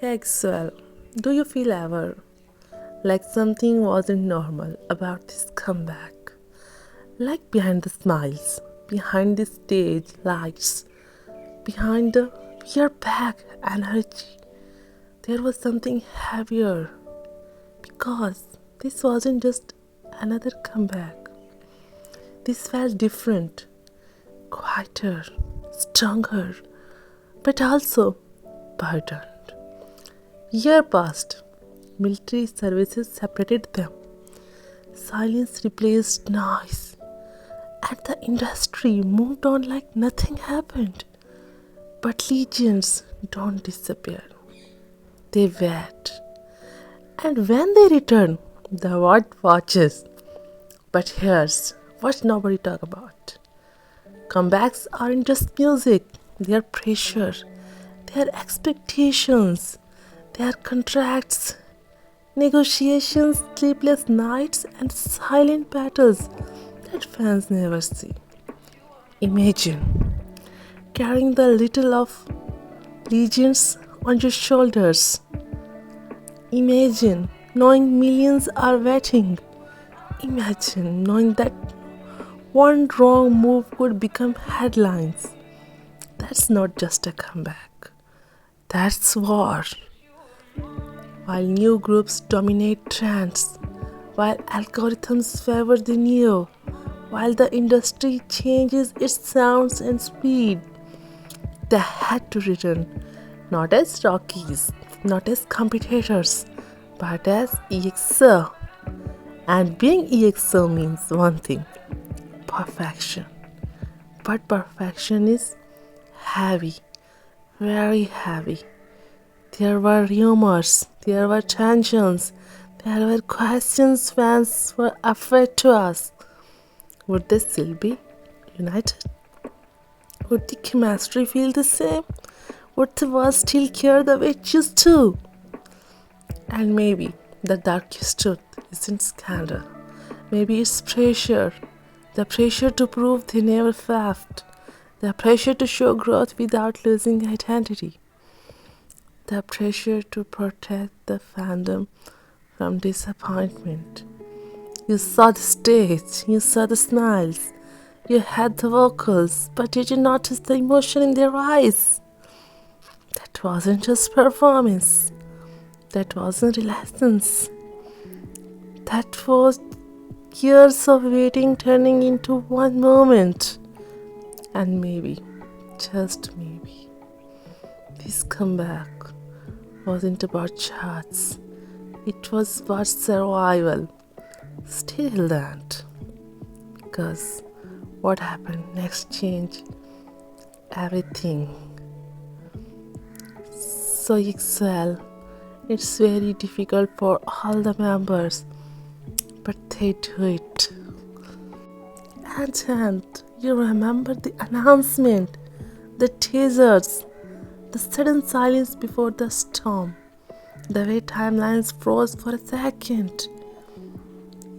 EXO, do you feel ever like something wasn't normal about this comeback? Like behind the smiles, behind the stage lights, behind the "we are back" energy, there was something heavier. Because this wasn't just another comeback. This felt different, quieter, stronger, but also burdened. Year passed. Military services separated them. Silence replaced noise. And the industry moved on like nothing happened. But legends don't disappear. They wait. And when they return, the world watches. But here's what nobody talk about. Comebacks aren't just music. They are pressure. They are expectations. They are contracts, negotiations, sleepless nights, and silent battles that fans never see. Imagine carrying the little of legends on your shoulders. Imagine knowing millions are waiting. Imagine knowing that one wrong move could become headlines. That's not just a comeback. That's war. While new groups dominate trends, while algorithms favor the new, while the industry changes its sounds and speed, they had to return not as rookies, not as competitors, but as EXO. And being EXO means one thing: perfection. But perfection is heavy, very heavy. There were rumors, there were tensions, there were questions fans were afraid to ask. Would they still be united? Would the chemistry feel the same? Would the world still care the way it used to? And maybe the darkest truth isn't scandal. Maybe it's pressure. The pressure to prove they never left. The pressure to show growth without losing identity. The pressure to protect the fandom from disappointment. You saw the stage, you saw the smiles, you had the vocals, but did you notice the emotion in their eyes? That wasn't just performance. That wasn't lessons. That was years of waiting turning into one moment. And maybe, just maybe, this comeback wasn't about charts. It was about survival. Still that. Because what happened next changed everything. So EXO, it's very difficult for all the members, but they do it. And you remember the announcement, the teasers, the sudden silence before the storm, the way timelines froze for a second.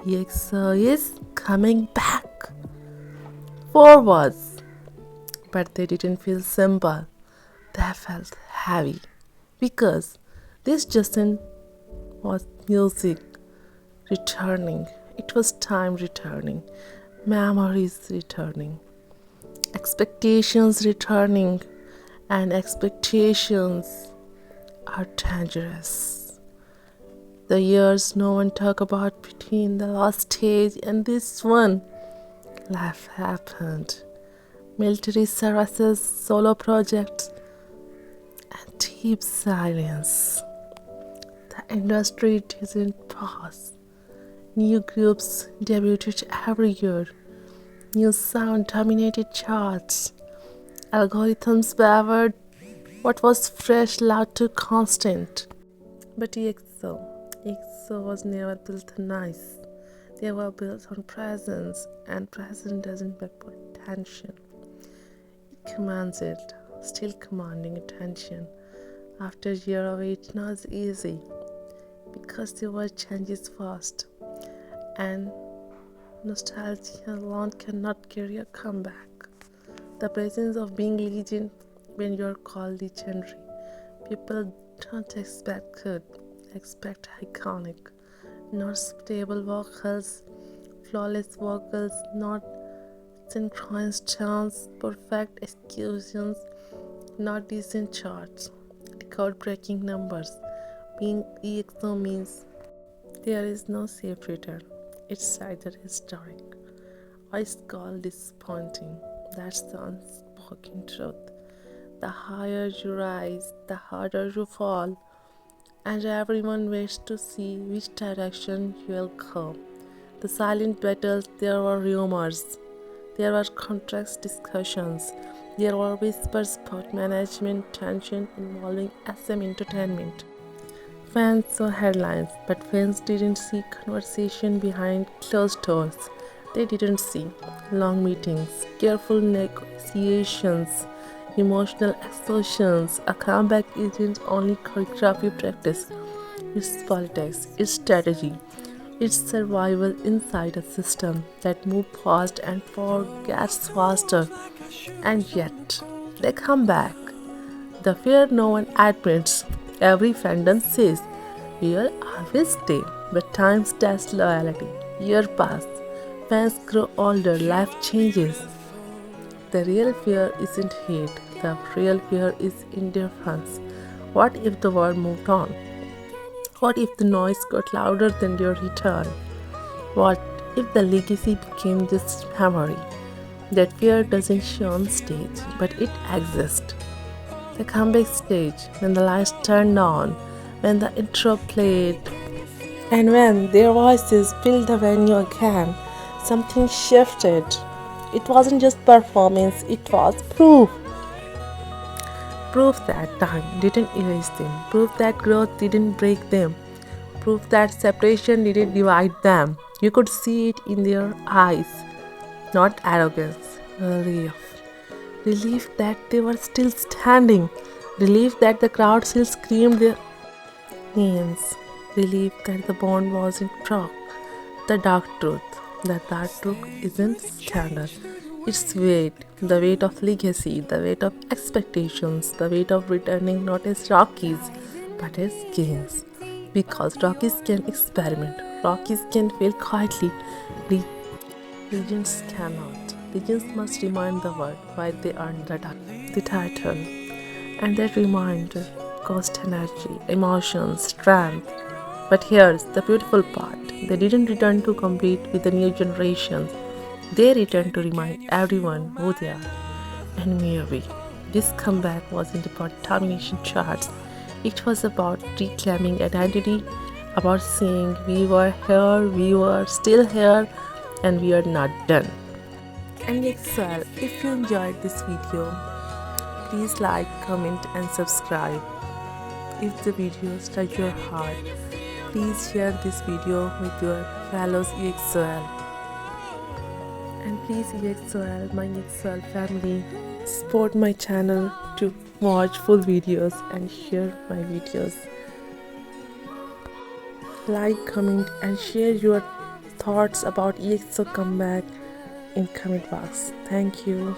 EXO is coming back. 4 words, but they didn't feel simple. They felt heavy because this just was music returning. It was time returning, memories returning, expectations returning, and expectations are dangerous. The years no one talked about between the last stage and this one, life happened. Military services, solo projects, and deep silence. The industry didn't pause. New groups debuted every year. New sound dominated charts. Algorithms favored what was fresh, loud to constant. But EXO was never built on noise. They were built on presence, and presence doesn't beg for attention. It commands it, still commanding attention. After a year of it, not easy, because the world changes fast, and nostalgia alone cannot carry a comeback. The presence of being legend when you're called legendary. People Don't expect good, expect iconic. Not stable vocals, flawless vocals, not synchronized chants, perfect executions, not decent charts, record-breaking numbers. Being EXO means there is no safe return. It's either historic or it's called disappointing. That's the unspoken truth. The higher you rise, the harder you fall, and everyone waits to see which direction you'll go. The silent battles, there were rumors, there were contract discussions, there were whispers about management tension involving SM Entertainment. Fans saw headlines, but fans didn't see conversation behind closed doors. They didn't see long meetings, careful negotiations, emotional exhaustions. A comeback isn't only choreography practice, it's politics, it's strategy, it's survival inside a system that moves fast and forgets faster. And yet, they come back. The fear no one admits. Every fandom says, we'll always stay, but time tests loyalty. Years pass, fans grow older, life changes. The real fear isn't hate, the real fear is indifference. What if the world moved on? What if the noise got louder than your return? What if the legacy became just memory? That fear doesn't show on stage, but it exists. The comeback stage, when the lights turned on, when the intro played, and when their voices filled the venue again, something shifted. It wasn't just performance, it was proof. Proof that time didn't erase them, proof that growth didn't break them, proof that separation didn't divide them. You could see it in their eyes. Not arrogance, relief. Relief that they were still standing. Relief that the crowd still screamed their names. Relief that the bond wasn't broke. The dark truth that truth isn't scandal. It's weight, the weight of legacy, the weight of expectations, the weight of returning not as Rockies, but as kings. Because Rockies can experiment, Rockies can fail quietly. Legends cannot. Legends must remind the world why they earned the title. And that reminder cost energy, emotions, strength. But here's the beautiful part. They didn't return to compete with the new generation. They returned to remind everyone who they are. And maybe this comeback wasn't about domination charts. It was about reclaiming identity, about saying we were here, we were still here, and we are not done. And EXOL, if you enjoyed this video, please like, comment and subscribe. If the video touched your heart, please share this video with your fellows EXOL. And please EXOL, my EXOL family, support my channel to watch full videos and share my videos. Like, comment and share your thoughts about EXO comeback in comment box. Thank you.